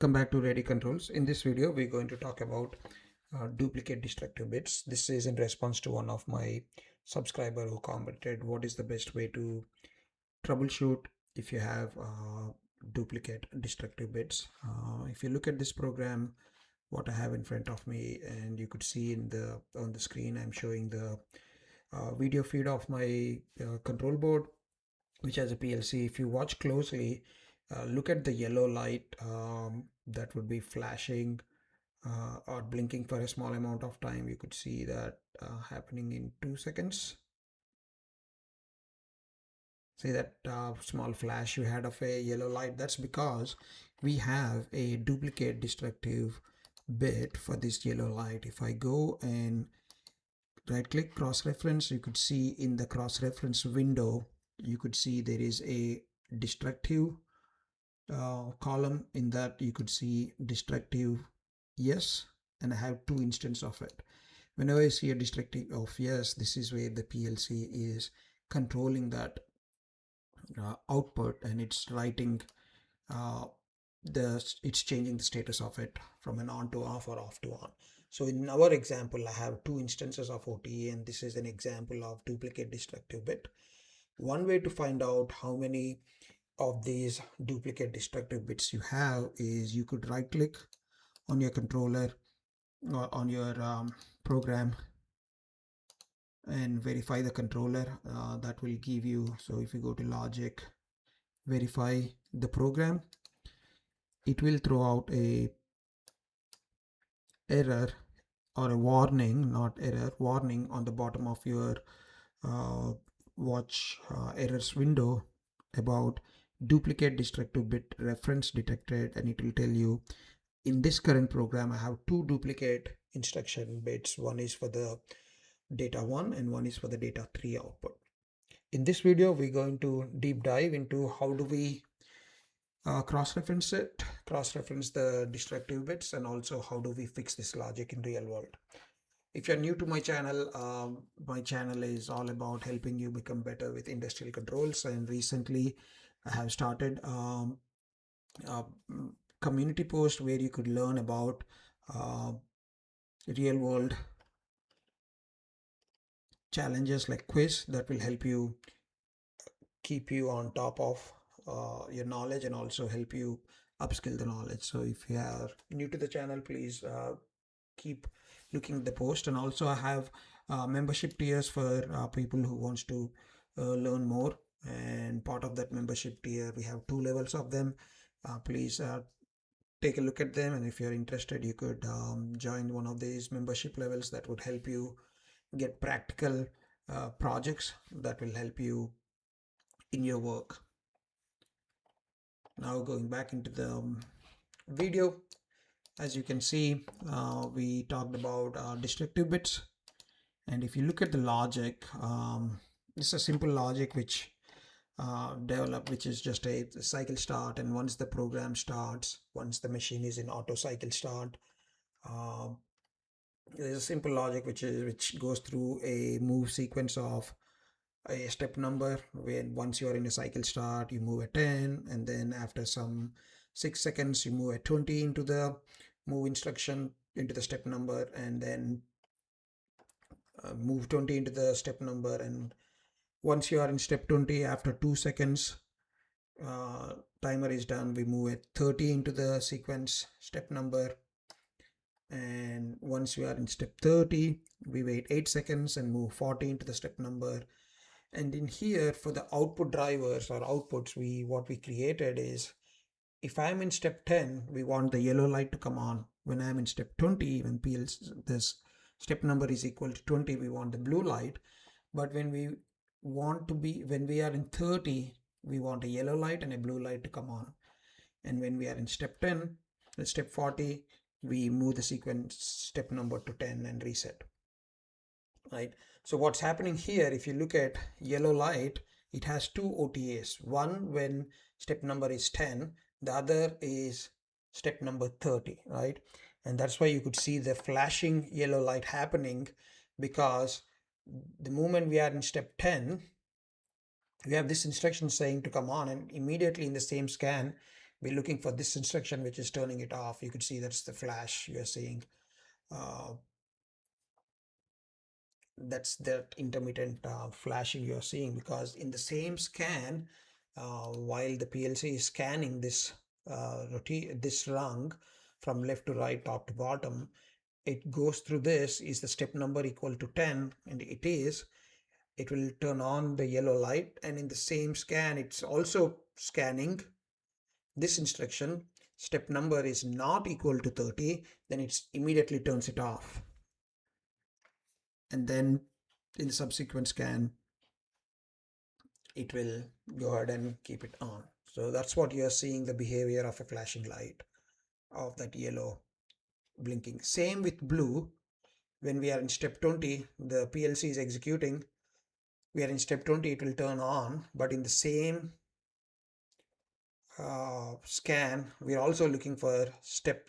Come back to ReddyControls. In this video, we're going to talk about duplicate destructive bits. This is in response to one of my subscriber who commented what is the best way to troubleshoot if you have duplicate destructive bits. If you look at this program, what I have in front of me, and you could see on the screen, I'm showing the video feed of my control board, which has a PLC. If you watch closely, look at the yellow light that would be flashing or blinking for a small amount of time. You could see that happening in 2 seconds. See that small flash you had of a yellow light? That's because we have a duplicate destructive bit for this yellow light. If I go and right click cross-reference, you could see in the cross-reference window, you could see there is a destructive column. In that you could see destructive yes, and I have 2 instances of it. Whenever I see a destructive of yes, this is where the PLC is controlling that output, and it's writing it's changing the status of it from an on to off or off to on. So in our example, I have 2 instances of OTA, and this is an example of duplicate destructive bit. One way to find out how many of these duplicate destructive bits you have is you could right click on your controller or on your program and verify the controller. That will give you, so if you go to logic, verify the program, it will throw out a error or a warning, not error, warning on the bottom of your watch errors window about duplicate destructive bit reference detected, and it will tell you in this current program I have 2 duplicate instruction bits. One is for the data 1 and one is for the data 3 output. In this video, we're going to deep dive into how do we cross-reference the destructive bits, and also how do we fix this logic in real world. If you're new to my channel is all about helping you become better with industrial controls, and recently I have started a community post where you could learn about real world challenges like quiz that will help you keep you on top of your knowledge and also help you upskill the knowledge. So if you are new to the channel, please keep looking at the post. And also I have membership tiers for people who wants to learn more, and part of that membership tier we have 2 levels of them. Please take a look at them, and if you're interested, you could join one of these membership levels. That would help you get practical projects that will help you in your work. Now going back into the video, as you can see, we talked about destructive bits, and if you look at the logic, this is a simple logic which which is just a cycle start, and once the program starts, once the machine is in auto cycle start, there's a simple logic which goes through a move sequence of a step number. When once you are in a cycle start, you move at 10, and then after some 6 seconds you move at 20 into the move instruction into the step number, and then move 20 into the step number, and once you are in step 20, after 2 seconds timer is done, we move at 30 into the sequence step number, and once we are in step 30, we wait 8 seconds and move 40 into the step number. And in here, for the output drivers or outputs, what we created is, if I'm in step 10, we want the yellow light to come on. When I'm in step 20, when this step number is equal to 20, we want the blue light. But when we are in 30, we want a yellow light and a blue light to come on. And when we are in step 10, step 40, we move the sequence step number to 10 and reset. Right. So what's happening here, if you look at yellow light, it has 2 OTAs. One when step number is 10, the other is step number 30, right? And that's why you could see the flashing yellow light happening, because the moment we are in step 10, we have this instruction saying to come on, and immediately in the same scan we're looking for this instruction which is turning it off. You could see that's the flash you're seeing. That's that intermittent flashing you're seeing, because in the same scan, while the PLC is scanning this this rung from left to right, top to bottom, it goes through this. Is the step number equal to 10? And it is. It will turn on the yellow light, and in the same scan it's also scanning this instruction. Step number is not equal to 30, then it immediately turns it off, and then in the subsequent scan it will go ahead and keep it on. So that's what you're seeing, the behavior of a flashing light, of that yellow blinking. Same with blue. When we are in step 20, the PLC is executing. We are in step 20, it will turn on, but in the same scan, we are also looking for step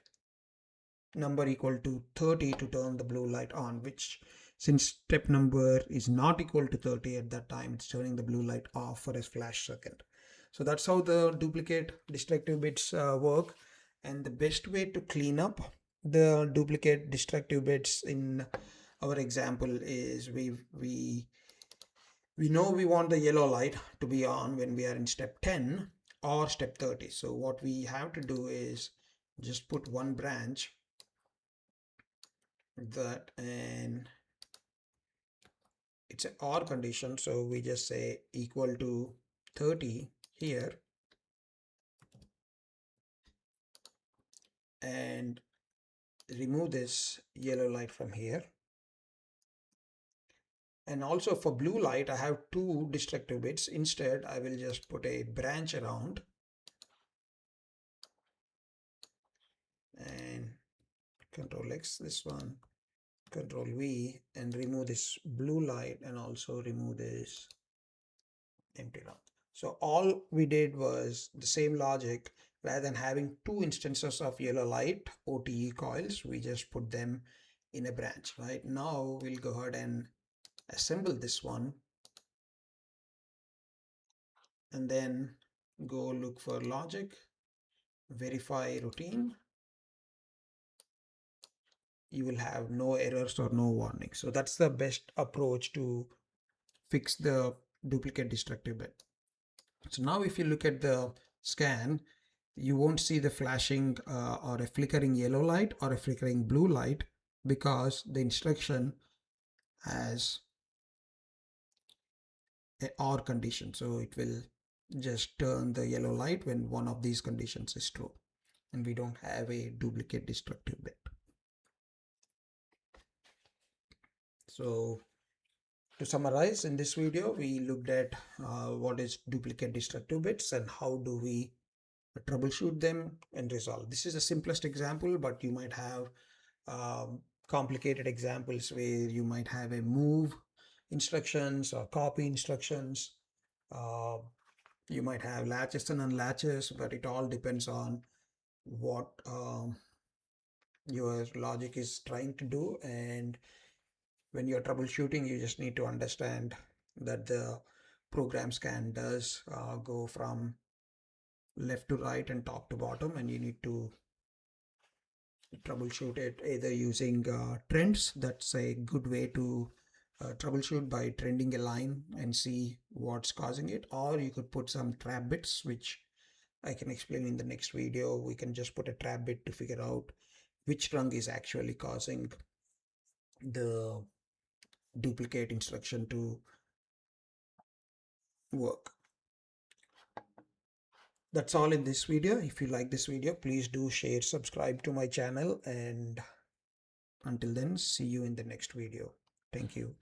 number equal to 30 to turn the blue light on, which, since step number is not equal to 30 at that time, it's turning the blue light off for a flash second. So that's how the duplicate destructive bits work. And the best way to clean up the duplicate destructive bits in our example is we know we want the yellow light to be on when we are in step 10 or step 30. So what we have to do is just put one branch that, and it's an OR condition, so we just say equal to 30 here, and remove this yellow light from here. And also for blue light, I have two destructive bits. Instead, I will just put a branch around and Control X this one, Control V, and remove this blue light, and also remove this empty round. So all we did was the same logic. Rather than having two instances of yellow light OTE coils, we just put them in a branch. Right now we'll go ahead and assemble this one, and then go look for logic, verify routine. You will have no errors or no warnings. So that's the best approach to fix the duplicate destructive bit. So now if you look at the scan, you won't see the flashing or a flickering yellow light or a flickering blue light, because the instruction has a OR condition. So it will just turn the yellow light when one of these conditions is true, and we don't have a duplicate destructive bit. So to summarize, in this video we looked at what is duplicate destructive bits and how do we troubleshoot them and resolve. This is the simplest example, but you might have complicated examples where you might have a move instructions or copy instructions. You might have latches and unlatches, but it all depends on what your logic is trying to do. And when you're troubleshooting, you just need to understand that the program scan does go from left to right and top to bottom, and you need to troubleshoot it either using trends. That's a good way to troubleshoot, by trending a line and see what's causing it, or you could put some trap bits, which I can explain in the next video. We can just put a trap bit to figure out which rung is actually causing the duplicate instruction to work. That's all in this video. If you like this video, please do share, subscribe to my channel, and until then, see you in the next video. Thank you.